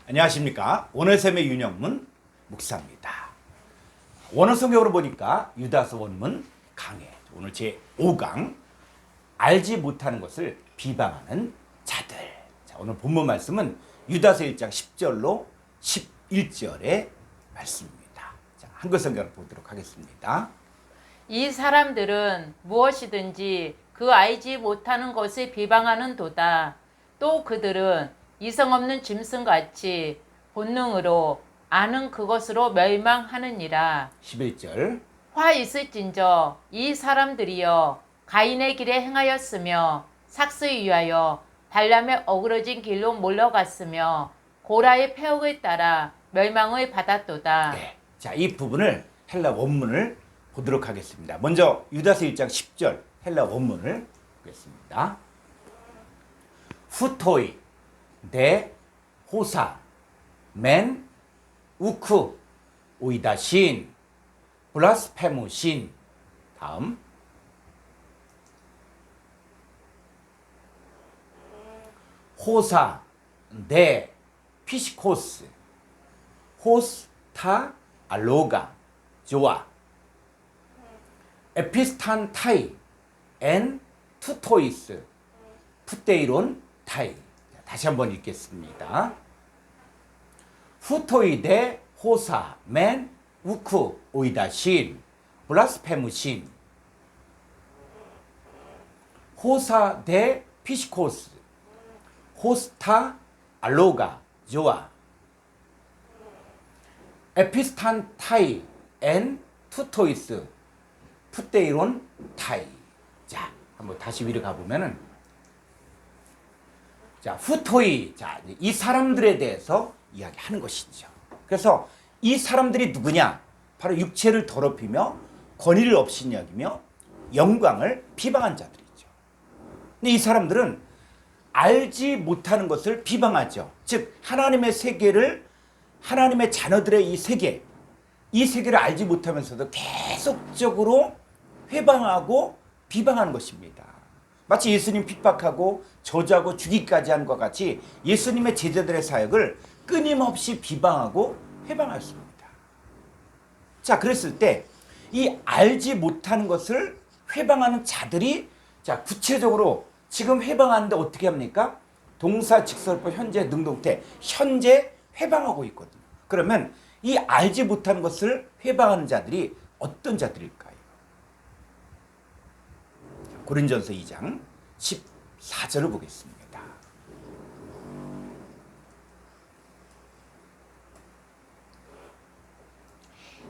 안녕하십니까. 오늘샘의 윤영문 목사입니다. 원어 성경으로 보니까 유다서 원문 강해. 오늘 제 5강 알지 못하는 것을 비방하는 자들. 자, 오늘 본문 말씀은 유다서 1장 10절로 11절의 말씀입니다. 자, 한글 성경을 보도록 하겠습니다. 이 사람들은 무엇이든지 그 알지 못하는 것을 비방하는 도다. 또 그들은 이성 없는 짐승같이 본능으로 아는 그것으로 멸망하느니라. 11절 화 있을진저 이 사람들이여 가인의 길에 행하였으며 삭스에 위하여 발람의 어그러진 길로 몰려갔으며 고라의 폐역을 따라 멸망을 받았도다. 네. 자, 이 부분을 헬라 원문을 보도록 하겠습니다. 먼저 유다서 1장 10절 헬라 원문을 보겠습니다. 후토이 데 호사 맨 우쿠 오이다신 블라스페무신. 다음 호사 데 피시코스 호스타 알로가 조아 에피스탄 타이 엔 투토이스 푸테이론 타이. 다시 한번 읽겠습니다. 후토이데 호사 맨 우쿠 오이다신 블라스페무신 호사 데 피시코스 호스타 알로가 조아 에피스탄 타이 엔 투토이스 푸테이론 타이. 자, 한번 다시 위로 가보면은 자, 후토이. 자, 이 사람들에 대해서 이야기하는 것이죠. 그래서 이 사람들이 누구냐? 바로 육체를 더럽히며 권위를 업신여기며 영광을 비방한 자들이죠. 근데 이 사람들은 알지 못하는 것을 비방하죠. 즉, 하나님의 세계를, 하나님의 자녀들의 이 세계를 알지 못하면서도 계속적으로 회방하고 비방하는 것입니다. 마치 예수님 핍박하고 저주하고 죽이기까지 한 것과 같이 예수님의 제자들의 사역을 끊임없이 비방하고 회방했습니다. 자, 그랬을 때 이 알지 못하는 것을 회방하는 자들이 자, 구체적으로 지금 회방하는데 어떻게 합니까? 동사, 직설법, 현재, 능동태, 현재 회방하고 있거든요. 그러면 이 알지 못하는 것을 회방하는 자들이 어떤 자들일까요? 고린전서 2장 14절을 보겠습니다.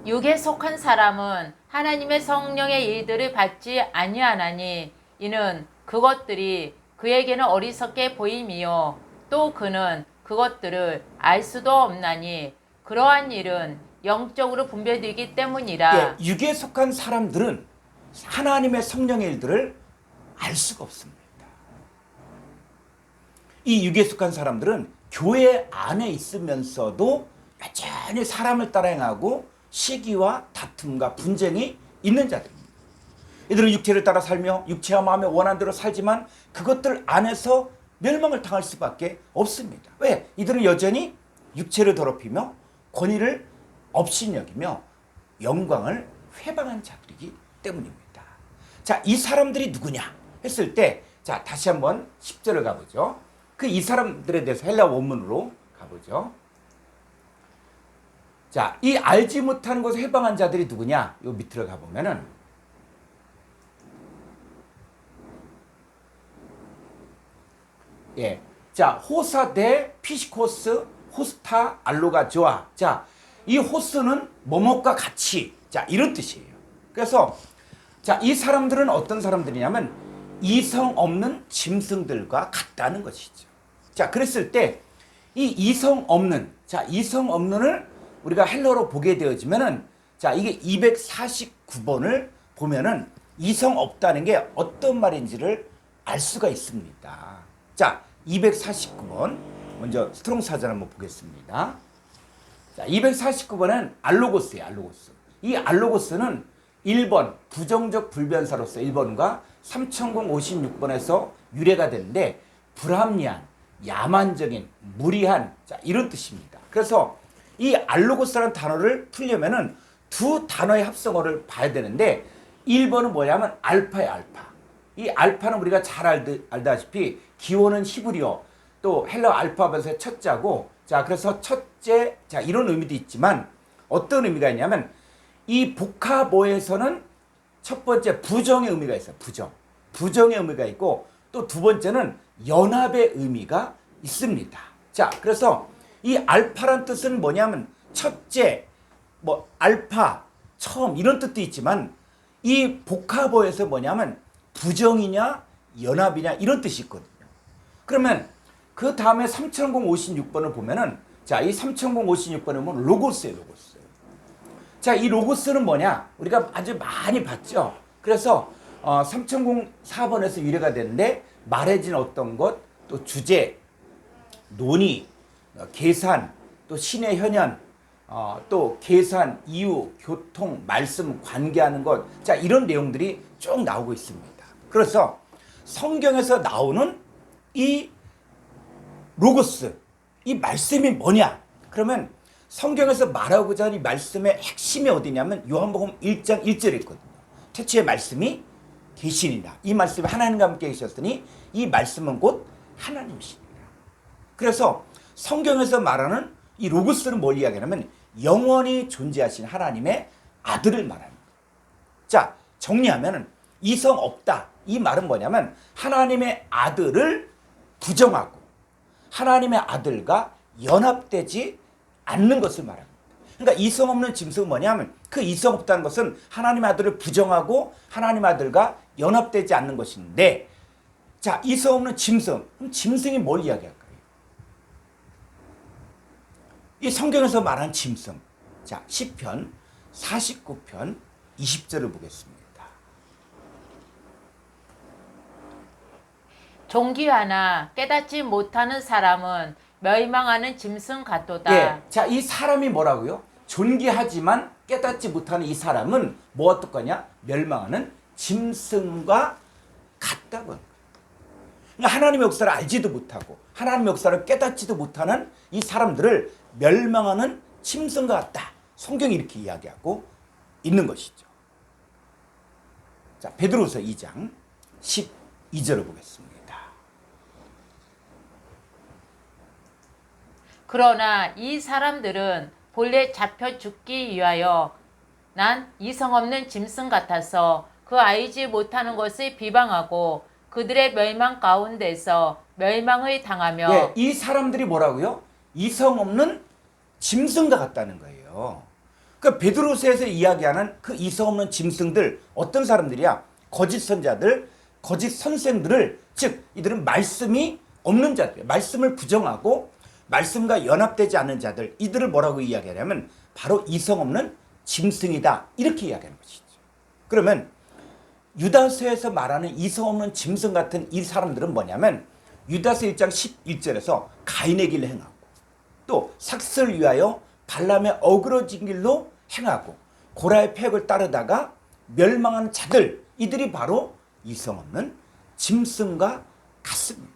육에 속한 사람은 하나님의 성령의 일들을 받지 아니하나니 이는 그것들이 그에게는 어리석게 보임이요 또 그는 그것들을 알 수도 없나니 그러한 일은 영적으로 분별되기 때문이라. 예, 육에 속한 사람들은 하나님의 성령의 일들을 알 수가 없습니다. 이 육에 속한 사람들은 교회 안에 있으면서도 여전히 사람을 따라 행하고 시기와 다툼과 분쟁이 있는 자들입니다. 이들은 육체를 따라 살며 육체와 마음의 원한 대로 살지만 그것들 안에서 멸망을 당할 수밖에 없습니다. 왜? 이들은 여전히 육체를 더럽히며 권위를 업신여기며 영광을 회방한 자들이기 때문입니다. 자, 이 사람들이 누구냐 했을 때, 자, 다시 한번 10절을 가보죠. 그 이 사람들에 대해서 헬라 원문으로 가보죠. 자, 이 알지 못하는 것을 회방한 자들이 누구냐? 요 밑으로 가보면은 예, 자, 호사 데 피시코스 호스타 알로가 조아. 자, 이 호스는 뭐뭐과 같이. 자, 이런 뜻이에요. 그래서 자, 이 사람들은 어떤 사람들이냐면 이성 없는 짐승들과 같다는 것이죠. 자, 그랬을 때 이 이성 없는, 자, 이성 없는을 우리가 헬러로 보게 되어지면은 자, 이게 249번을 보면은 이성 없다는 게 어떤 말인지를 알 수가 있습니다. 자, 249번 먼저 스트롱 사전 한번 보겠습니다. 자, 249번은 알로고스예요. 알로고스. 이 알로고스는 1번 부정적 불변사로서 1번과 3056번에서 유래가 되는데 불합리한 야만적인, 무리한, 자, 이런 뜻입니다. 그래서 이 알로고스라는 단어를 풀려면은 두 단어의 합성어를 봐야 되는데 1번은 뭐냐면 알파의 알파. 이 알파는 우리가 잘 알다시피 기원은 히브리어, 또 헬라 알파벳의 첫자고, 자, 그래서 첫째, 자, 이런 의미도 있지만 어떤 의미가 있냐면 이 복합어에서는 첫 번째 부정의 의미가 있어요. 부정의 의미가 있고, 또 두 번째는 연합의 의미가 있습니다. 자, 그래서 이 알파란 뜻은 뭐냐면 첫째, 뭐 알파, 처음 이런 뜻도 있지만 이 복합어에서 뭐냐면 부정이냐 연합이냐 이런 뜻이 있거든요. 그러면 그 다음에 3056번을 보면은, 자, 이 3056번은 뭐 로고스예요, 로고스. 자, 이 로고스는 뭐냐? 우리가 아주 많이 봤죠. 그래서 3004번에서 유래가 되는데 말해진 어떤 것, 또 주제, 논의, 계산, 또 신의 현현, 또 계산, 이유, 교통, 말씀, 관계하는 것, 자, 이런 내용들이 쭉 나오고 있습니다. 그래서 성경에서 나오는 이 로고스, 이 말씀이 뭐냐? 그러면 성경에서 말하고자 하는 이 말씀의 핵심이 어디냐면 요한복음 1장 1절에 있거든요. 태초에 말씀이 계시니라. 이 말씀이 하나님과 함께 계셨으니 이 말씀은 곧 하나님이시니라. 그래서 성경에서 말하는 이 로고스는 뭘 이야기하냐면 영원히 존재하신 하나님의 아들을 말합니다. 자, 정리하면 이성 없다. 이 말은 뭐냐면 하나님의 아들을 부정하고 하나님의 아들과 연합되지 않는 것을 말합니다. 그러니까 이성 없는 짐승은 뭐냐면 그 이성 없다는 것은 하나님의 아들을 부정하고 하나님의 아들과 연합되지 않는 것인데, 자, 이성 없는 짐승, 그럼 짐승이 뭘 이야기할까요? 이 성경에서 말한 짐승, 자, 시편 49편 20절을 보겠습니다. 존귀하나 깨닫지 못하는 사람은 멸망하는 짐승 같도다. 예, 자, 이 사람이 뭐라고요? 존귀하지만 깨닫지 못하는 이 사람은 뭐 어떨 거냐? 멸망하는 짐승과 같다고. 그러니까 하나님의 역사를 알지도 못하고 하나님의 역사를 깨닫지도 못하는 이 사람들을 멸망하는 짐승과 같다. 성경이 이렇게 이야기하고 있는 것이죠. 자, 베드로서 2장 12절을 보겠습니다. 그러나 이 사람들은 본래 잡혀 죽기 위하여 난 이성 없는 짐승 같아서 그 알지 못하는 것을 비방하고 그들의 멸망 가운데서 멸망을 당하며. 예, 이 사람들이 뭐라고요? 이성 없는 짐승과 같다는 거예요. 그러니까 베드로서에서 이야기하는 그 이성 없는 짐승들, 어떤 사람들이야? 거짓 선자들, 거짓 선생들을, 즉 이들은 말씀이 없는 자들, 말씀을 부정하고 말씀과 연합되지 않는 자들, 이들을 뭐라고 이야기하냐면 바로 이성 없는 짐승이다, 이렇게 이야기하는 것이죠. 그러면 유다서에서 말하는 이성 없는 짐승 같은 이 사람들은 뭐냐면 유다서 1장 11절에서 가인의 길을 행하고 또 삭스를 위하여 발람의 어그러진 길로 행하고 고라의 폐역을 따르다가 멸망하는 자들, 이들이 바로 이성 없는 짐승과 같습니다.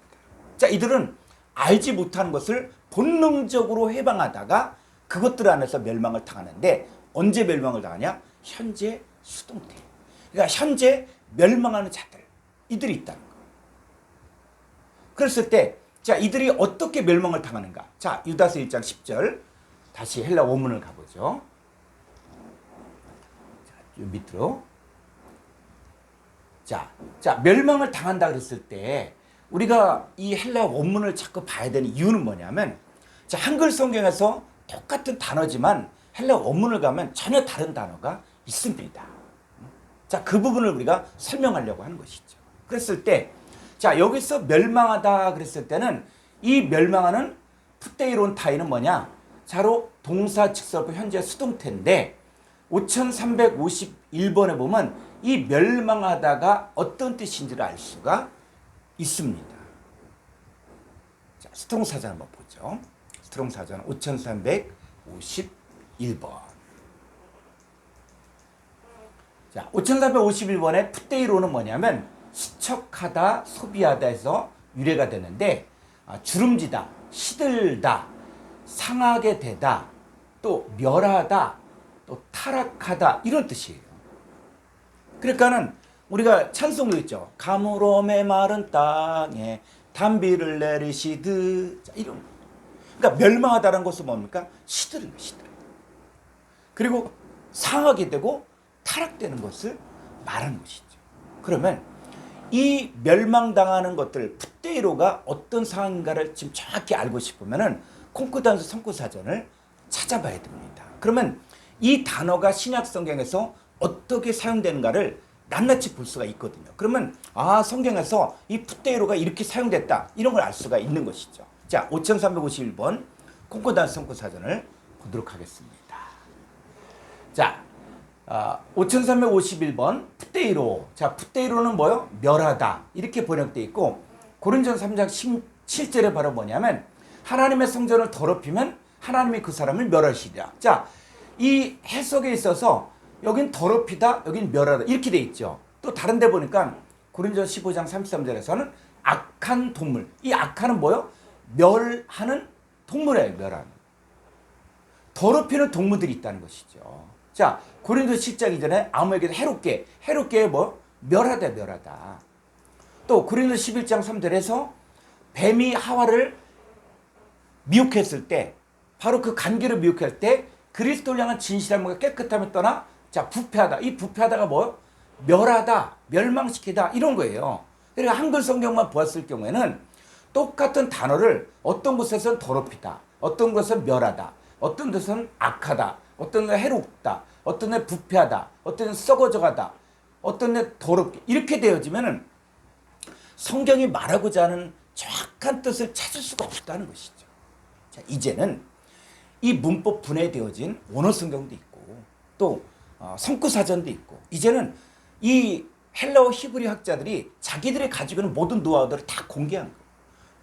자, 이들은 알지 못하는 것을 본능적으로 해방하다가 그것들 안에서 멸망을 당하는데, 언제 멸망을 당하냐? 현재 수동태. 그러니까 현재 멸망하는 자들, 이들이 있다는 거예요. 그랬을 때, 자, 이들이 어떻게 멸망을 당하는가? 자, 유다서 1장 10절 다시 헬라 원문을 가보죠. 자, 밑으로. 자, 멸망을 당한다 그랬을 때 우리가 이 헬라 원문을 자꾸 봐야 되는 이유는 뭐냐면, 자, 한글 성경에서 똑같은 단어지만 헬라 원문을 가면 전혀 다른 단어가 있습니다. 자, 그 부분을 우리가 설명하려고 하는 것이죠. 그랬을 때, 자, 여기서 멸망하다 그랬을 때는 이 멸망하는 푸테이론 타이는 뭐냐? 자로 동사 직설부 현재 수동태인데 5351번에 보면 이 멸망하다가 어떤 뜻인지를 알 수가 있습니다. 자, 스트롱 사전 한번 보죠. 스트롱 사전 5351번. 자, 5351번의 푸테이로는 뭐냐면 수척하다, 소비하다 해서 유래가 되는데 주름지다, 시들다, 상하게 되다, 또 멸하다, 또 타락하다 이런 뜻이에요. 그러니까는 우리가 찬송도 있죠. 가물어 메마른 땅에 단비를 내리시듯 이런. 그러니까 멸망하다는 것은 뭡니까? 시들은 거, 시들. 그리고 상하게 되고 타락되는 것을 말하는 것이죠. 그러면 이 멸망당하는 것들 푸테이로가 어떤 상황인가를 지금 정확히 알고 싶으면은 콩코단수 성구사전을 찾아봐야 됩니다. 그러면 이 단어가 신약 성경에서 어떻게 사용되는가를 낱낱이 볼 수가 있거든요. 그러면 성경에서 이 푸테이로가 이렇게 사용됐다 이런 걸 알 수가 있는 것이죠. 자, 5351번 콩코단수 성구사전을 보도록 하겠습니다. 자, 5351번 푸테이로. 자, 푸테이로는 뭐요? 멸하다 이렇게 번역되어 있고 고린도전서 3장 17절에 바로 뭐냐면 하나님의 성전을 더럽히면 하나님이 그 사람을 멸하시리라. 자, 이 해석에 있어서 여긴 더럽히다, 여긴 멸하다 이렇게 돼 있죠. 또 다른 데 보니까 고린도전서 15장 33절에서는 악한 동물. 이 악한은 뭐요? 멸하는 동물이에요. 멸하는. 더럽히는 동물들이 있다는 것이죠. 자, 고린도서 10장 이전에 아무에게도 해롭게 뭐? 멸하다, 멸하다. 또 고린도서 11장 3절에서 뱀이 하와를 미혹했을 때, 바로 그 간기를 미혹할 때 그리스도를 향한 진실함과 깨끗함을 떠나, 자, 부패하다. 이 부패하다가 뭐요? 멸하다, 멸망시키다 이런 거예요. 그러니까 한글 성경만 보았을 경우에는 똑같은 단어를 어떤 곳에서는 더럽히다, 어떤 곳에서는 멸하다, 어떤 곳에서는 악하다, 어떤 데 해롭다, 어떤 데 부패하다, 어떤 데 썩어져가다, 어떤 데 더럽게 이렇게 되어지면은 성경이 말하고자 하는 정확한 뜻을 찾을 수가 없다는 것이죠. 자, 이제는 이 문법 분해되어진 원어 성경도 있고 또 성구 사전도 있고 이제는 이 헬라어 히브리 학자들이 자기들이 가지고 있는 모든 노하우들을 다 공개한 거예요.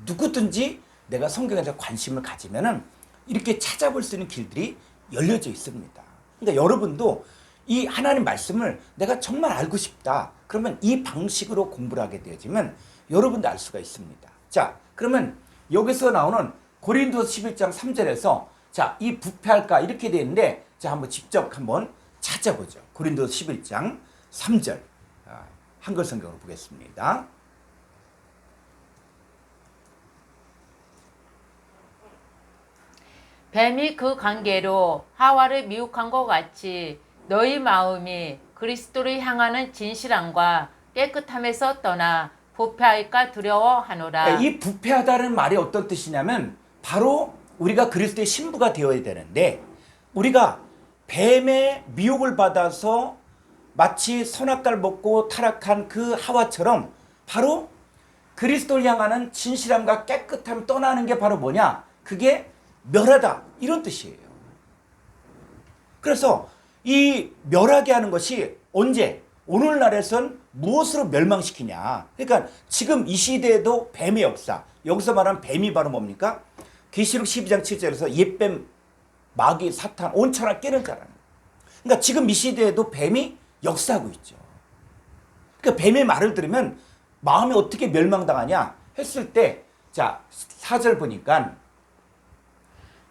누구든지 내가 성경에 대해 관심을 가지면은 이렇게 찾아볼 수 있는 길들이 열려져 있습니다. 그러니까 여러분도 이 하나님 말씀을 내가 정말 알고 싶다. 그러면 이 방식으로 공부를 하게 되어지면 여러분도 알 수가 있습니다. 자, 그러면 여기서 나오는 고린도서 11장 3절에서 자, 이 부패할까 이렇게 되어 있는데 자, 한번 직접 한번 찾아보죠. 고린도서 11장 3절 한글 성경으로 보겠습니다. 뱀이 그 관계로 하와를 미혹한 것 같이 너희 마음이 그리스도를 향하는 진실함과 깨끗함에서 떠나 부패할까 두려워하노라. 이 부패하다는 말이 어떤 뜻이냐면 바로 우리가 그리스도의 신부가 되어야 되는데 우리가 뱀의 미혹을 받아서 마치 선악과를 먹고 타락한 그 하와처럼 바로 그리스도를 향하는 진실함과 깨끗함 떠나는 게 바로 뭐냐? 그게 멸하다 이런 뜻이에요. 그래서 이 멸하게 하는 것이 언제? 오늘날에선 무엇으로 멸망시키냐? 그러니까 지금 이 시대에도 뱀의 역사, 여기서 말하는 뱀이 바로 뭡니까? 계시록 12장 7절에서 옛뱀, 마귀, 사탄, 온천하 깨는 자라는 거예요. 그러니까 지금 이 시대에도 뱀이 역사하고 있죠. 그러니까 뱀의 말을 들으면 마음이 어떻게 멸망당하냐 했을 때 자, 4절 보니까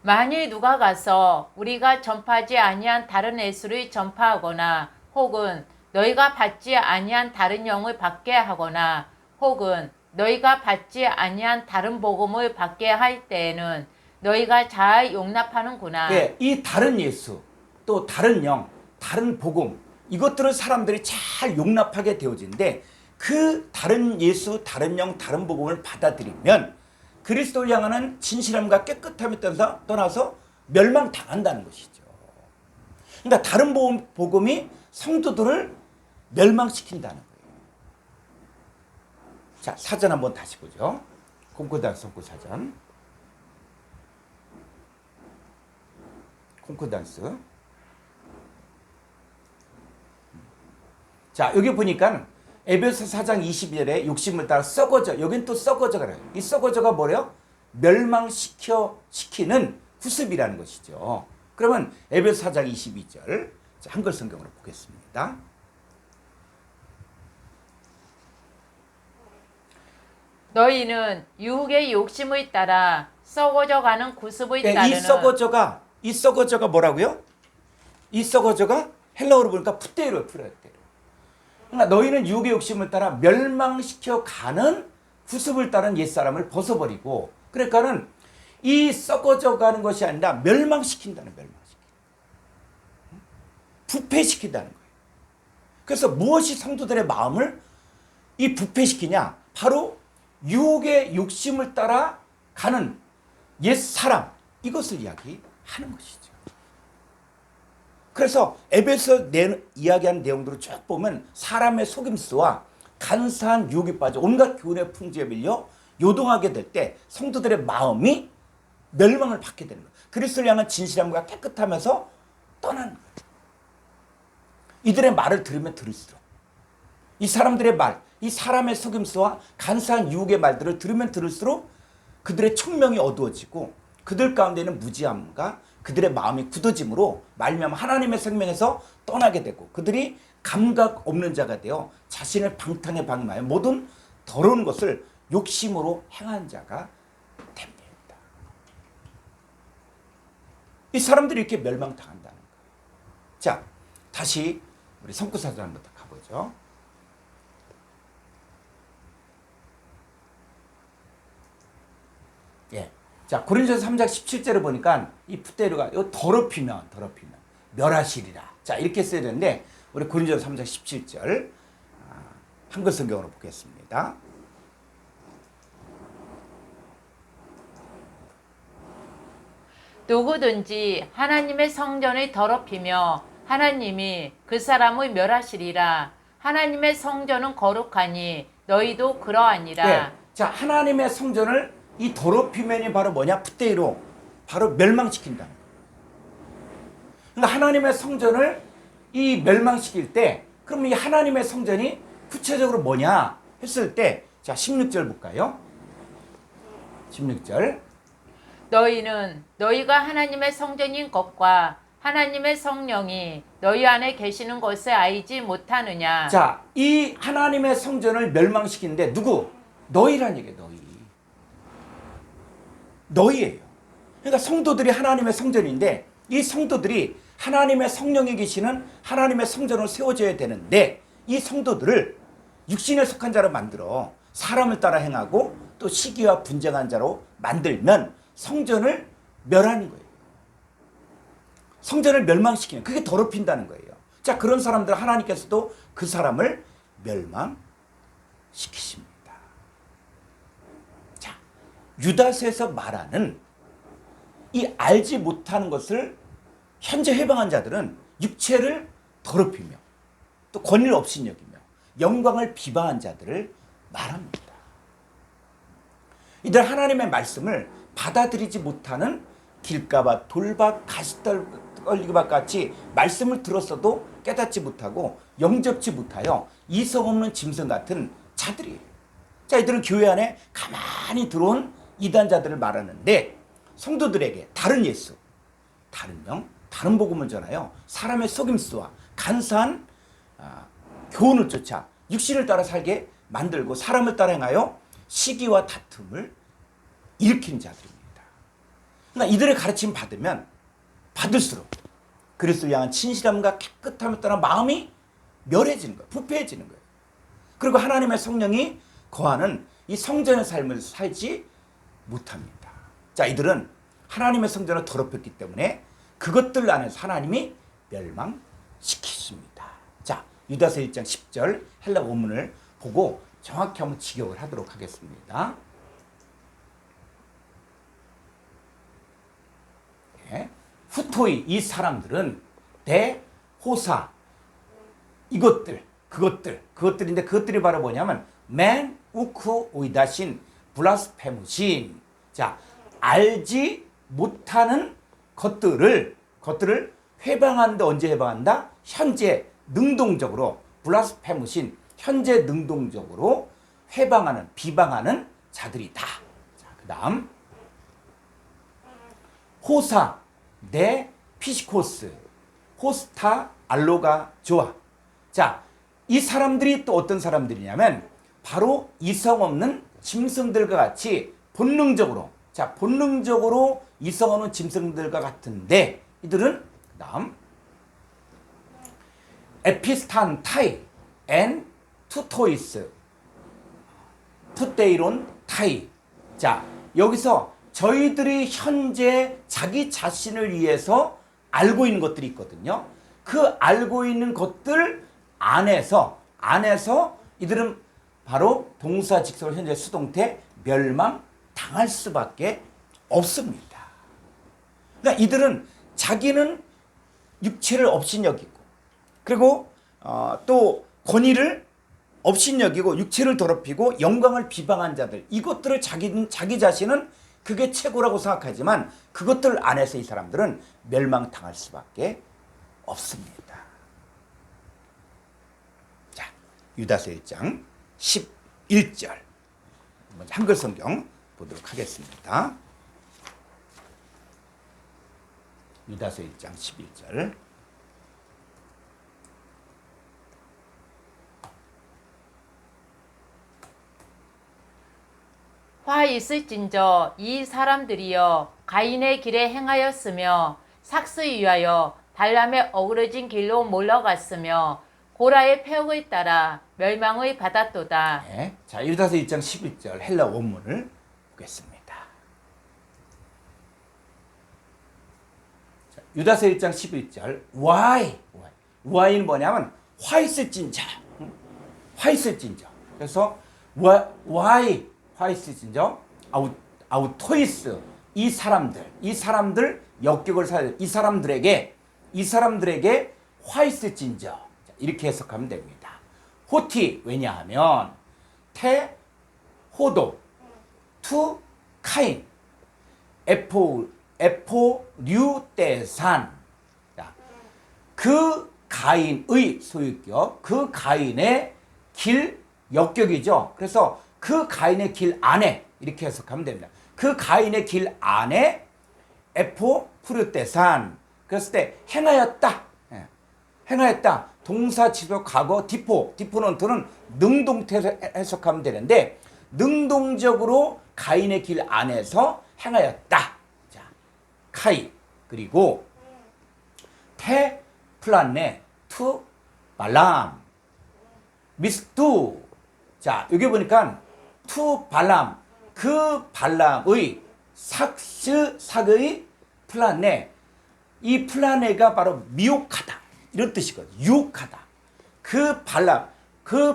만일 누가 가서 우리가 전파하지 아니한 다른 예수를 전파하거나 혹은 너희가 받지 아니한 다른 영을 받게 하거나 혹은 너희가 받지 아니한 다른 복음을 받게 할 때에는 너희가 잘 용납하는구나. 예, 이 다른 예수, 또 다른 영, 다른 복음 이것들을 사람들이 잘 용납하게 되어진데 그 다른 예수, 다른 영, 다른 복음을 받아들이면 그리스도를 향하는 진실함과 깨끗함에 떠나서 멸망당한다는 것이죠. 그러니까 다른 복음이 성도들을 멸망시킨다는 거예요. 자, 사전 한번 다시 보죠. 콩코단스 성구 사전. 콩코단스. 자, 여기 보니까 에베소 4장 22절에 욕심을 따라 썩어져. 여긴 또 썩어져가 그래요. 이 썩어져가 뭐래요? 멸망시키는 후습이라는 것이죠. 그러면 에베소 4장 22절 한글 성경으로 보겠습니다. 너희는 유혹의 욕심을 따라 썩어져가는 구습을 따르는 이 썩어져가 뭐라고요? 이 썩어져가 헬라어로 보니까 푸테로 풀었대요. 그러니까 너희는 유혹의 욕심을 따라 멸망시켜 가는 구습을 따른 옛사람을 벗어버리고, 그러니까는 이 썩어져 가는 것이 아니라 멸망시킨다는, 부패시킨다는 거예요. 그래서 무엇이 성도들의 마음을 이 부패시키냐? 바로 유혹의 욕심을 따라 가는 옛사람, 이것을 이야기하는 것이죠. 그래서 에베소 이야기하는 내용들을 쭉 보면 사람의 속임수와 간사한 유혹에 빠져 온갖 교훈의 풍조에 밀려 요동하게 될 때 성도들의 마음이 멸망을 받게 되는 거예요. 그리스도를 향한 진실함과 깨끗하면서 떠나는 거예요. 이들의 말을 들으면 들을수록, 이 사람들의 말, 이 사람의 속임수와 간사한 유혹의 말들을 들으면 들을수록 그들의 총명이 어두워지고 그들 가운데는 무지함과 그들의 마음이 굳어짐으로 말미암아 하나님의 생명에서 떠나게 되고 그들이 감각 없는 자가 되어 자신을 방탕에 방임하여 모든 더러운 것을 욕심으로 행한 자가 됩니다. 이 사람들이 이렇게 멸망당한다는 거예요. 자, 다시 우리 성구사전부터 가보죠. 예. 자, 고린도서 3장 17절을 보니까 이 푸테르가 이거 더럽히면 멸하시리라. 자, 이렇게 써야 되는데 우리 고린도서 3장 17절 한글 성경으로 보겠습니다. 누구든지 하나님의 성전을 더럽히며 하나님이 그 사람을 멸하시리라. 하나님의 성전은 거룩하니 너희도 그러하니라. 네. 자, 하나님의 성전을 이 더럽히면이 바로 뭐냐? 푸테이로 바로 멸망시킨다. 그러니까 하나님의 성전을 이 멸망시킬 때, 그럼 이 하나님의 성전이 구체적으로 뭐냐 했을 때, 자 16절 볼까요? 16절. 너희는 너희가 하나님의 성전인 것과 하나님의 성령이 너희 안에 계시는 것을 알지 못하느냐. 자, 이 하나님의 성전을 멸망시키는데 누구? 너희란 얘기예요. 너희예요. 그러니까 성도들이 하나님의 성전인데 이 성도들이 하나님의 성령이 계시는 하나님의 성전으로 세워져야 되는데 이 성도들을 육신에 속한 자로 만들어 사람을 따라 행하고 또 시기와 분쟁한 자로 만들면 성전을 멸하는 거예요. 성전을 멸망시키는, 그게 더럽힌다는 거예요. 자, 그런 사람들 하나님께서도 그 사람을 멸망시키십니다. 자, 유다서에서 말하는 이 알지 못하는 것을 현재 해방한 자들은 육체를 더럽히며 또 권위를 없인 여기며 영광을 비방한 자들을 말합니다. 이들 하나님의 말씀을 받아들이지 못하는 길가밭, 돌밭, 가시떨기밭 같이 말씀을 들었어도 깨닫지 못하고 영접지 못하여 이성 없는 짐승 같은 자들이에요. 자, 이들은 교회 안에 가만히 들어온 이단자들을 말하는데 성도들에게 다른 예수, 다른 명, 다른 복음을 전하여 사람의 속임수와 간사한 교훈을 쫓아 육신을 따라 살게 만들고 사람을 따라 행하여 시기와 다툼을 일으키는 자들입니다. 그러니까 이들의 가르침 받으면 받을수록 그리스도를 향한 진실함과 깨끗함을 따라 마음이 멸해지는 거예요. 부패해지는 거예요. 그리고 하나님의 성령이 거하는 이 성전의 삶을 살지 못합니다. 자, 이들은 하나님의 성전을 더럽혔기 때문에 그것들 안에서 하나님이 멸망시키십니다. 자, 유다서 1장 10절 헬라 원문을 보고 정확히 한번 직역을 하도록 하겠습니다. 네. 후토이, 이 사람들은 대호사, 그것들인데 그것들이 바로 뭐냐면 맨 우쿠 오이다신 블라스페무신. 자, 알지 못하는 것들을 회방하는데 언제 회방한다? 현재 능동적으로 블라스페무신, 현재 능동적으로 회방하는, 비방하는 자들이다. 자, 그다음 호사, 네 피시코스, 호스타, 알로가 조아. 자, 이 사람들이 또 어떤 사람들이냐면 바로 이성 없는 짐승들과 같이 본능적으로 이성 없는 짐승들과 같은데 이들은 그다음 에피스탄타이 and 투토이스 투데이론 타이. 자, 여기서 저희들이 현재 자기 자신을 위해서 알고 있는 것들이 있거든요. 그 알고 있는 것들 안에서 이들은 바로 동사 직설 현재 수동태 멸망당할 수밖에 없습니다. 그러니까 이들은 자기는 육체를 업신여기고 그리고 또 권위를 업신여기고 육체를 더럽히고 영광을 비방한 자들, 이것들을 자기 자신은 그게 최고라고 생각하지만 그것들 안에서 이 사람들은 멸망당할 수밖에 없습니다. 자, 유다서 1장 11절 먼저 한글 성경 보도록 하겠습니다. 유다서 1장 11절. 화 있을진저 이 사람들이여 가인의 길에 행하였으며 삭스에 위하여 발람의 어그러진 길로 몰러갔으며 고라의 폐역을 따라 멸망의 받았도다. 네. 자, 유다서 1장 11절 헬라 원문을 보겠습니다. 자, 유다서 1장 11절 why는 뭐냐면 화 있을진저. 그래서 why 화 있을진저 아우토이스 이 사람들 역격을 사야 이 사람들에게 화 있을진저 이렇게 해석하면 됩니다. 호티 왜냐하면 테 호도 투 카인 에포 류떼산 그 가인의 소유격 그 가인의 길 역격이죠. 그래서 그 가인의 길 안에 이렇게 해석하면 됩니다. 그 가인의 길 안에 에포 푸르떼산 그랬을 때 행하였다. 동사 지속 과거 디포넌트는 능동태에서 해석하면 되는데 능동적으로 가인의 길 안에서 행하였다. 자, 카이 그리고 테 플란네 투 발람 미스투. 자, 여기 보니까 투 발람 그 발람의 삭의 플란네 이 플란네가 바로 미혹하다 이런 뜻이거든요. 유혹하다. 그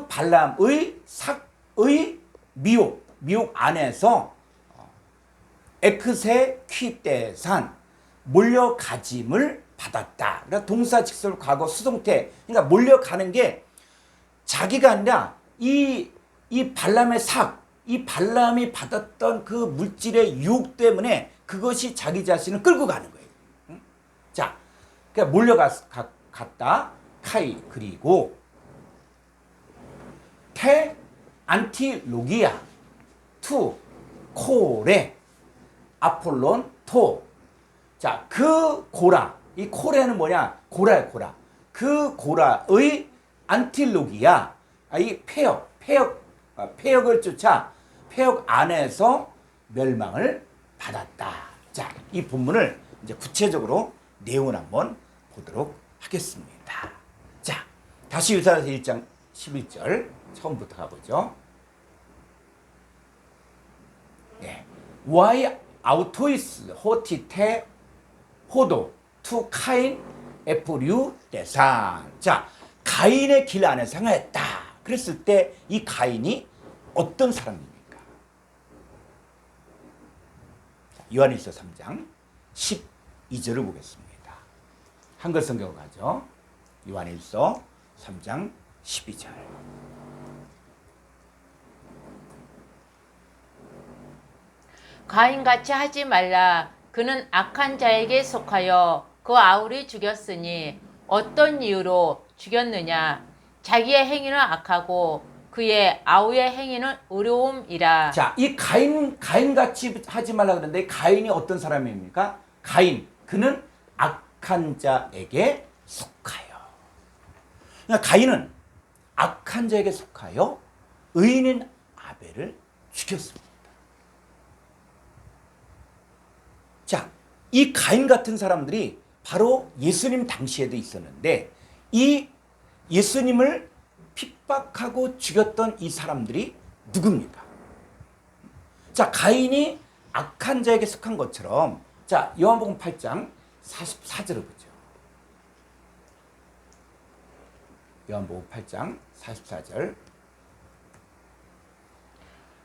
발람의 삭의 미혹 안에서 에크세 퀴떼산 몰려가짐을 받았다. 그러니까 동사 직설 과거 수동태. 그러니까 몰려가는 게 자기가 아니라 이 발람의 이 발람이 받았던 그 물질의 유혹 때문에 그것이 자기 자신을 끌고 가는 거예요. 자, 그러니까 몰려갔다. 카이 그리고 테 안티로기아 투 코레 아폴론 토. 자, 그 고라 이 코레는 뭐냐? 고라야 고라. 그 고라의 안티로기아 이 폐역을 쫓아 폐역 안에서 멸망을 받았다. 자, 이 본문을 이제 구체적으로 내용을 한번 보도록 하겠습니다. 자, 다시 유다서 1장 11절 처음부터 가보죠. 네. why 아우토이스 호티테 호도 투 카인 에프류 대산. 자, 가인의 길 안에서 행하였다. 그랬을 때 이 가인이 어떤 사람입니까? 요한일서 3장 12절을 보겠습니다. 한글 성경으로 가죠. 요한일서 3장 12절. 가인같이 하지 말라. 그는 악한 자에게 속하여 그 아우를 죽였으니 어떤 이유로 죽였느냐? 자기의 행위는 악하고 그의 아우의 행위는 의로움이라. 자, 이 가인같이 하지 말라 그러는데 가인이 어떤 사람입니까? 가인, 그는 악한 자에게 속하여. 그러니까 가인은 악한 자에게 속하여 의인인 아벨을 죽였습니다. 자, 이 가인 같은 사람들이 바로 예수님 당시에도 있었는데 이 예수님을 핍박하고 죽였던 이 사람들이 누굽니까? 자, 가인이 악한 자에게 속한 것처럼 자, 요한복음 8장 44절을 보죠. 요한복음 8장 44절.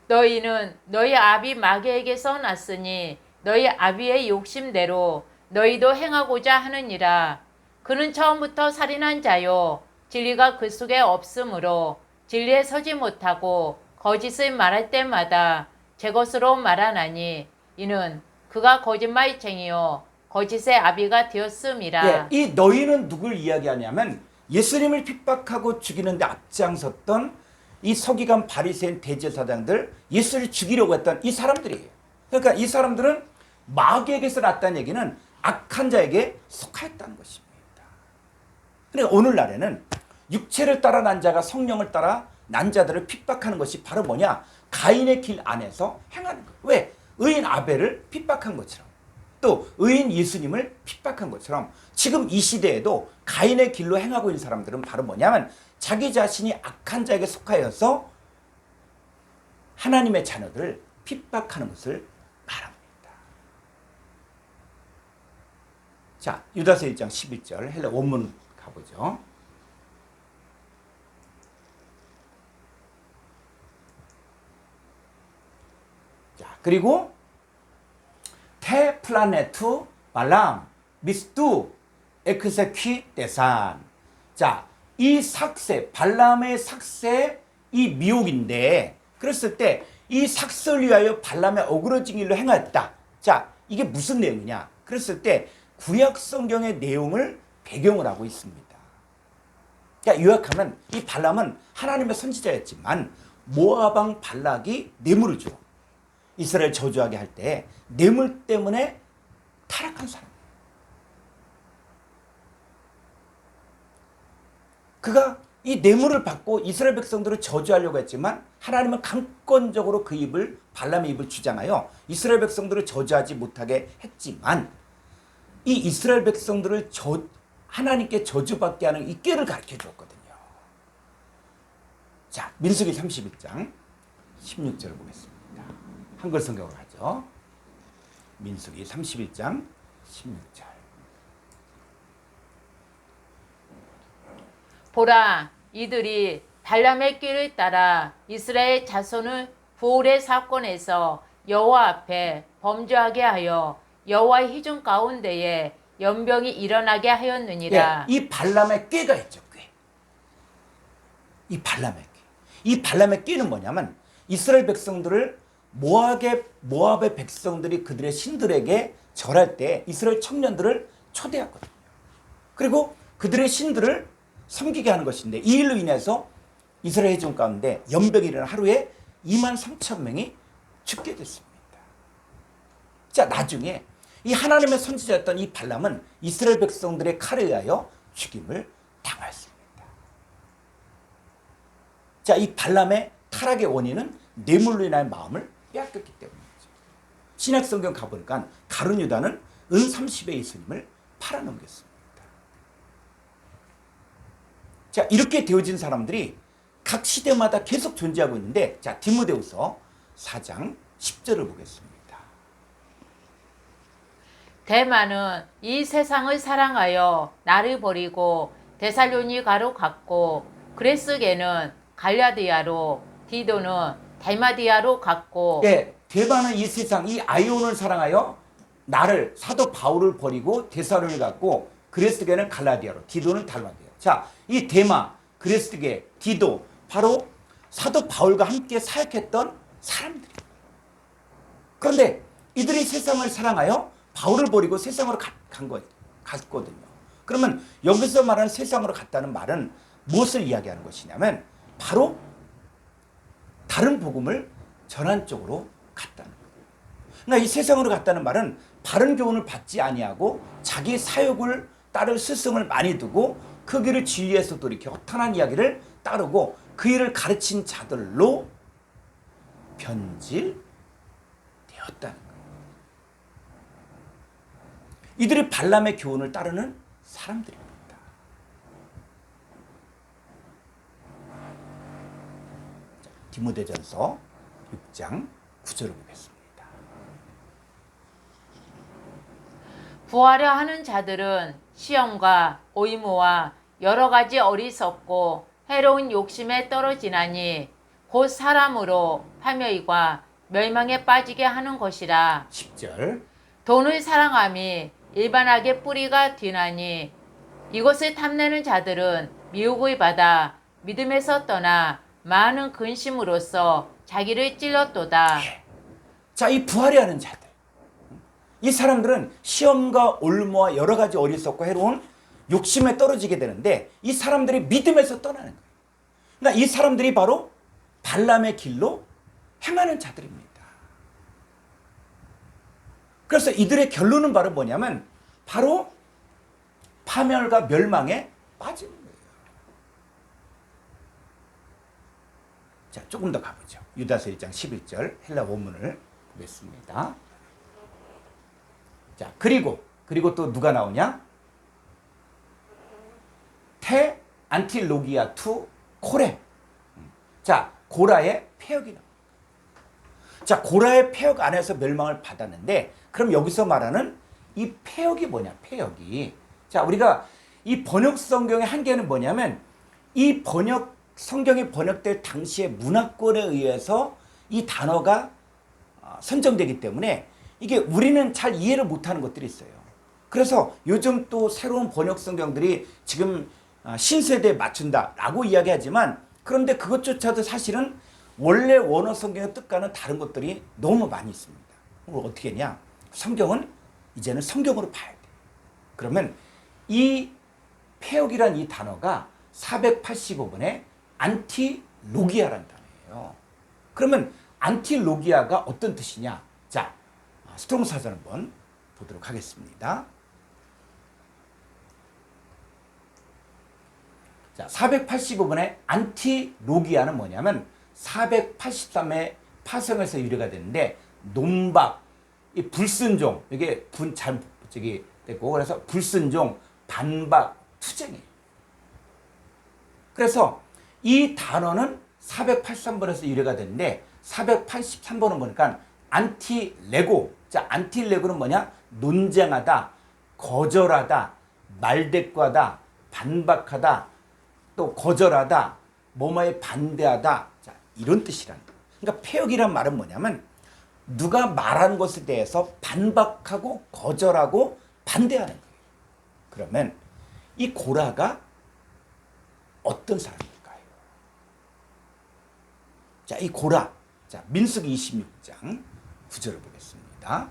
너희는 너희 아비 마귀에게서 났으니 너희 아비의 욕심대로 너희도 행하고자 하느니라. 그는 처음부터 살인한 자요 진리가 그 속에 없으므로 진리에 서지 못하고 거짓을 말할 때마다 제 것으로 말하나니 이는 그가 거짓말쟁이요 거짓의 아비가 되었음이라. 예, 이 너희는 누굴 이야기하냐면 예수님을 핍박하고 죽이는데 앞장섰던 이 서기관 바리새인 대제사장들, 예수를 죽이려고 했던 이 사람들이에요. 그러니까 이 사람들은 마귀에게서 났다는 얘기는 악한 자에게 속하였다는 것입니다. 그러니까 오늘날에는 육체를 따라 난 자가 성령을 따라 난 자들을 핍박하는 것이 바로 뭐냐? 가인의 길 안에서 행하는 거예요. 왜? 의인 아벨을 핍박한 것처럼 또 의인 예수님을 핍박한 것처럼 지금 이 시대에도 가인의 길로 행하고 있는 사람들은 바로 뭐냐면 자기 자신이 악한 자에게 속하여서 하나님의 자녀들을 핍박하는 것을 말합니다. 자, 유다서 1장 11절 헬라 원문 가보죠. 자, 그리고 테 플라네투 발람 미스투 에크세퀴 데산. 자, 이 삭세, 발람의 삭세, 이 미혹인데 그랬을 때 이 삭세를 위하여 발람의 어그러진 일로 행하였다. 자, 이게 무슨 내용이냐? 그랬을 때 구약 성경의 내용을 배경을 하고 있습니다. 그러니까 요약하면 이 발람은 하나님의 선지자였지만 모압 왕 발락이 뇌물을 줘 이스라엘 저주하게 할 때 뇌물 때문에 타락한 사람. 그가 이 뇌물을 받고 이스라엘 백성들을 저주하려고 했지만 하나님은 강권적으로 그 입을 발람의 입을 주장하여 이스라엘 백성들을 저주하지 못하게 했지만 이 이스라엘 백성들을 하나님께 저주받게 하는 이 꾀를 가르쳐 주었거든요. 자, 민수기 31장 16절을 보겠습니다. 한글 성경으로 하죠. 민수기 31장 16절. 보라, 이들이 발람의 꾀를 따라 이스라엘 자손을 부올의 사건에서 여호와 앞에 범죄하게 하여 여호와의 희중 가운데에 연병이 일어나게 하였느니라. 예, 이 발람의 꾀가 있죠. 꾀. 이 발람의 꾀. 이 발람의 꾀는 뭐냐면 이스라엘 백성들을 모압의 백성들이 그들의 신들에게 절할 때 이스라엘 청년들을 초대했거든요. 그리고 그들의 신들을 섬기게 하는 것인데 이 일로 인해서 이스라엘 회중 가운데 연병이 일어나 하루에 23,000명이 죽게 됐습니다. 자, 나중에 이 하나님의 선지자였던 이 발람은 이스라엘 백성들의 칼에 의하여 죽임을 당하였습니다. 자, 이 발람의 타락의 원인은 뇌물로 인한 마음을 빼앗겼기 때문이죠. 신약 성경 가보니까 가룟 유다는 은 30의 예수님을 팔아넘겼습니다. 자, 이렇게 되어진 사람들이 각 시대마다 계속 존재하고 있는데 자, 디모데후서 4장 10절을 보겠습니다. 대마는 이 세상을 사랑하여 나를 버리고 데살로니가로 갔고 그레스게는 갈라디아로 디도는 달마디아로 갔고. 예, 대마는 이 세상 이 아이온을 사랑하여 나를 사도 바울을 버리고 데살로니가로 갔고 그레스게는 갈라디아로 디도는 달마디아. 자, 이 대마, 그레스게, 디도 바로 사도 바울과 함께 사역했던 사람들이에요. 그런데 이들이 세상을 사랑하여 바울을 버리고 세상으로 갔거든요. 그러면 여기서 말하는 세상으로 갔다는 말은 무엇을 이야기하는 것이냐면 바로 다른 복음을 전한 쪽으로 갔다는 거예요. 그러니까 이 세상으로 갔다는 말은 바른 교훈을 받지 아니하고 자기 사욕을 따를 스승을 많이 두고 그 길을 지휘해서도 이렇게 허탄한 이야기를 따르고 그 일을 가르친 자들로 변질되었다는 거예요. 이들이 발람의 교훈을 따르는 사람들입니다. 디모데전서 6장 9절을 보겠습니다. 부하려 하는 자들은 시험과 오이무와 여러 가지 어리석고 해로운 욕심에 떨어지나니 곧 사람으로 파멸과 멸망에 빠지게 하는 것이라. 10절 돈을 사랑함이 일반하게 뿌리가 뒤나니 이것을 탐내는 자들은 미혹을 받아 믿음에서 떠나 많은 근심으로써 자기를 찔렀도다. 자, 이 부하려 하는 자들, 이 사람들은 시험과 올무와 여러 가지 어리석고 해로운 욕심에 떨어지게 되는데 이 사람들이 믿음에서 떠나는 거예요. 그러니까 이 사람들이 바로 발람의 길로 행하는 자들입니다. 그래서 이들의 결론은 바로 뭐냐면 바로 파멸과 멸망에 빠지는 거예요. 자, 조금 더 가보죠. 유다서 1장 11절 헬라 원문을 보겠습니다. 자, 그리고 또 누가 나오냐? 테 안틸로기아 투 코레. 자, 고라의 폐역이 나옵니다. 자, 고라의 폐역 안에서 멸망을 받았는데 그럼 여기서 말하는 이 폐역이 뭐냐? 폐역이. 자, 우리가 이 번역 성경의 한계는 뭐냐면 이 성경이 번역될 당시의 문화권에 의해서 이 단어가 선정되기 때문에 이게 우리는 잘 이해를 못하는 것들이 있어요. 그래서 요즘 또 새로운 번역 성경들이 지금 신세대에 맞춘다라고 이야기하지만 그런데 그것조차도 사실은 원래 원어 성경의 뜻과는 다른 것들이 너무 많이 있습니다. 그럼 어떻게 했냐? 성경은 이제는 성경으로 봐야 돼. 그러면 이 폐역이란 이 단어가 485번에 안티로기아라는 단어예요. 그러면 안티로기아가 어떤 뜻이냐? 자, 스트롱 사전 한번 보도록 하겠습니다. 자, 485번의 안티로기아는 뭐냐면 483의 파생에서 유래가 되는데 논박, 이 불순종, 이게 되고 그래서 불순종, 반박, 투쟁이에요. 그래서 이 단어는 483번에서 유래가 되는데 483번은 보니까 안티레고. 자, 안티레고는 뭐냐? 논쟁하다, 거절하다, 말대꾸하다, 반박하다, 또 거절하다, 뭐뭐에 반대하다. 자, 이런 뜻이란 거예요. 그러니까 폐역이란 말은 뭐냐면 누가 말한 것에 대해서 반박하고 거절하고 반대하는 거예요. 그러면 이 고라가 어떤 사람일까요? 자, 이 고라. 자, 민수기 26장 9절을 보겠습니다.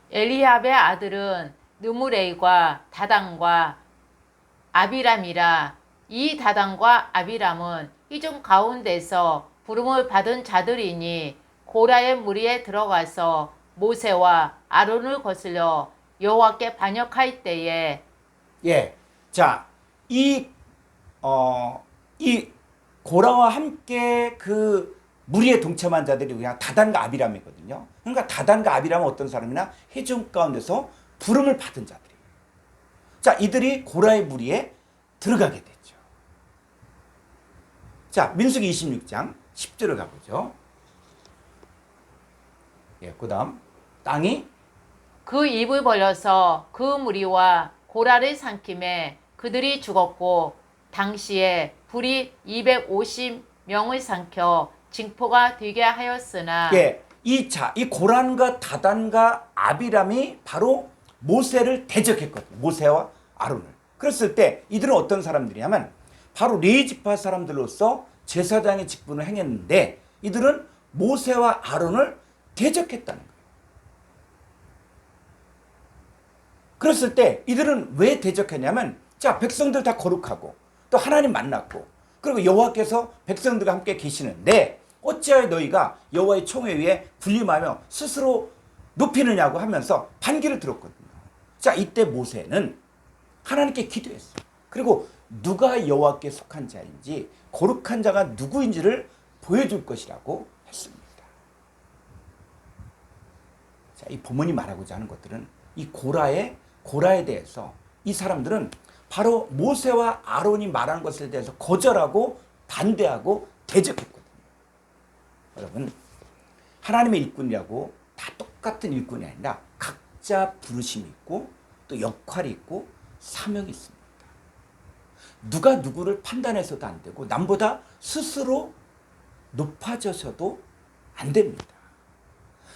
엘리압의 아들은 느무레이과 다단과 아비람이라. 이 다단과 아비람은 이중 가운데서 부름을 받은 자들이니 고라의 무리에 들어가서 모세와 아론을 거슬려 여호와께 반역할 때에. 예. 자, 이 고라와 함께 그 무리에 동참한 자들이 그냥 다단과 아비람이거든요. 그러니까 다단과 아비람은 어떤 사람이나 회중 가운데서 부름을 받은 자들이에요. 자, 이들이 고라의 무리에 들어가게 됐죠. 자, 민수기 26장 10절을 가보죠. 예, 그 다음 땅이 그 입을 벌려서 그 무리와 고라를 삼킴에 그들이 죽었고 당시에 불이 250명을 삼켜 징포가 되게 하였으나. 예, 이 고란과 다단과 아비람이 바로 모세를 대적했거든요. 모세와 아론을. 그랬을 때 이들은 어떤 사람들이냐면 바로 레위지파 사람들로서 제사장의 직분을 행했는데 이들은 모세와 아론을 대적했다는 거예요. 그랬을 때 이들은 왜 대적했냐면 자, 백성들 다 거룩하고 또 하나님 만났고 그리고 여호와께서 백성들과 함께 계시는데 어찌하여 너희가 여호와의 총회 위에 군림하며 스스로 높이느냐고 하면서 반기를 들었거든요. 자, 이때 모세는 하나님께 기도했어요. 그리고 누가 여호와께 속한 자인지 거룩한 자가 누구인지를 보여줄 것이라고 했습니다. 자, 이 본문이 말하고자 하는 것들은 이 고라에 대해서 이 사람들은 바로 모세와 아론이 말하는 것에 대해서 거절하고 반대하고 대적했거든요. 여러분, 하나님의 일꾼이라고 다 똑같은 일꾼이 아니라 각자 부르심이 있고 또 역할이 있고 사명이 있습니다. 누가 누구를 판단해서도 안 되고 남보다 스스로 높아져서도 안 됩니다.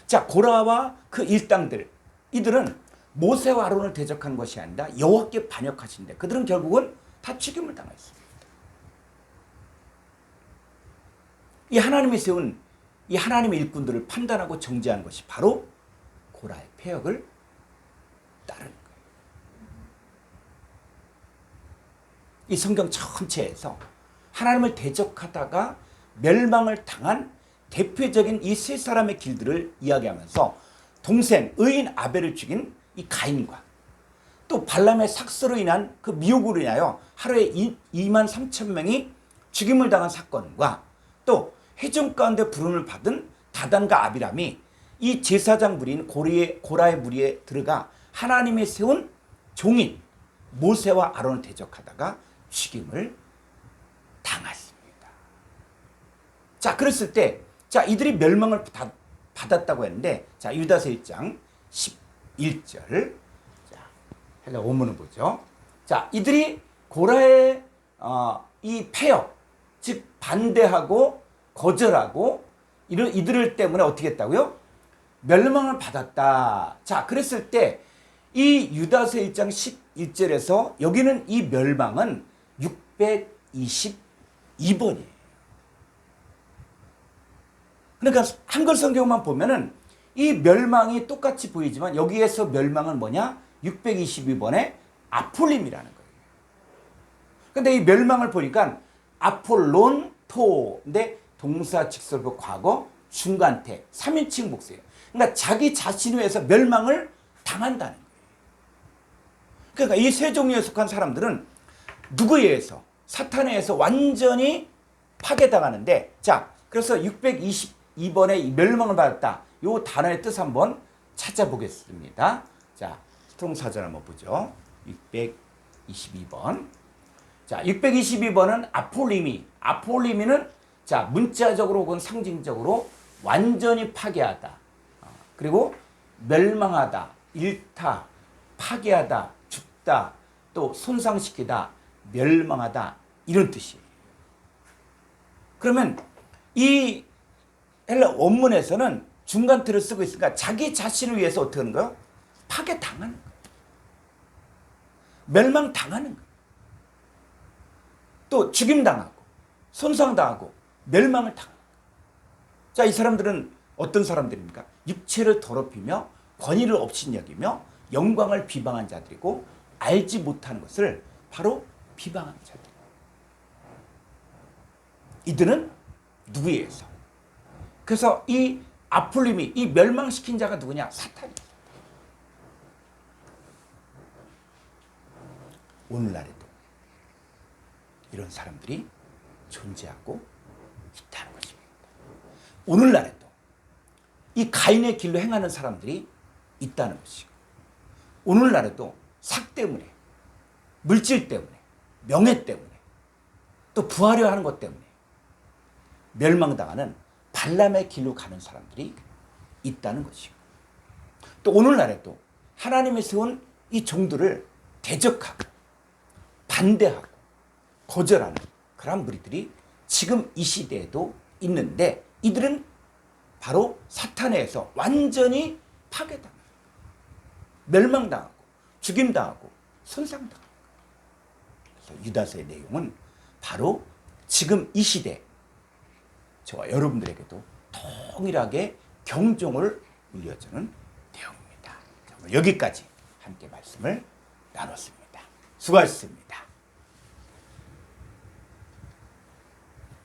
자, 고라와 그 일당들, 이들은 모세와 아론을 대적한 것이 아니라 여호와께 반역하신데 그들은 결국은 다 죽임을 당했습니다. 이 하나님이 세운 이 하나님의 일꾼들을 판단하고 정죄하는 것이 바로 고라의 패역을 따르는 거예요. 이 성경 전체에서 하나님을 대적하다가 멸망을 당한 대표적인 이 세 사람의 길들을 이야기하면서 동생 의인 아벨을 죽인 이 가인과 또 발람의 삭스로 인한 그 미혹으로 인하여 하루에 2만 3천 명이 죽임을 당한 사건과 또 회중 가운데 부름을 받은 다단과 아비람이 이 제사장 무리인 고라의 무리에 들어가 하나님이 세운 종인 모세와 아론을 대적하다가 죽임을 당했습니다. 자, 그랬을 때 자, 이들이 멸망을 받았다고 했는데 자, 유다서 1장 11절 자, 헬라 원문을 보죠. 자, 이들이 고라의 이 패역 즉 반대하고 거절하고 이들 때문에 어떻게 했다고요? 멸망을 받았다. 자, 그랬을 때 이 유다서 1장 11절에서 여기는 이 멸망은 622번이에요. 그러니까 한글 성경만 보면은 이 멸망이 똑같이 보이지만 여기에서 멸망은 뭐냐? 622번의 아폴림이라는 거예요. 근데 이 멸망을 보니까 아폴론, 토인데 동사 직설부 과거, 중간태, 3인칭 복수예요. 그러니까 자기 자신을 위해서 멸망을 당한다는 거예요. 그러니까 이 세 종류에 속한 사람들은 누구에 의해서? 사탄에 의해서 완전히 파괴당하는데 자, 그래서 622번의 이 멸망을 받았다. 이 단어의 뜻 한번 찾아보겠습니다. 자, 스트롱사전 한번 보죠. 622번. 자, 622번은 아폴리미는 자, 문자적으로 혹은 상징적으로 완전히 파괴하다. 그리고 멸망하다, 잃다, 파괴하다, 죽다, 또 손상시키다, 멸망하다 이런 뜻이에요. 그러면 이 헬라 원문에서는 중간틀을 쓰고 있으니까 자기 자신을 위해서 어떻게 하는 거예요? 파괴당하는 거예요. 멸망당하는 거예요. 또 죽임당하고 손상당하고 멸망을 당하는 거예요. 자, 이 사람들은 어떤 사람들입니까? 육체를 더럽히며 권위를 업신여기며 영광을 비방한 자들이고 알지 못하는 것을 바로 비방한 자들. 이들은 누구에 의해서? 그래서 이 아폴림이 이 멸망시킨 자가 누구냐? 사탄이에요. 오늘날에도 이런 사람들이 존재하고 있다는 것입니다. 오늘날에도 이 가인의 길로 행하는 사람들이 있다는 것이고 오늘날에도 삭 때문에 물질 때문에 명예 때문에 또 부하려 하는 것 때문에 멸망당하는 발람의 길로 가는 사람들이 있다는 것이고 또 오늘날에도 하나님이 세운 이 종들을 대적하고 반대하고 거절하는 그런 무리들이 지금 이 시대에도 있는데 이들은 바로 사탄에 의해서 완전히 파괴당하고 멸망당하고 죽임당하고 손상당하고 그래서 유다서의 내용은 바로 지금 이 시대 저와 여러분들에게도 동일하게 경종을 울려주는 내용입니다. 여기까지 함께 말씀을 나눴습니다. 수고하셨습니다.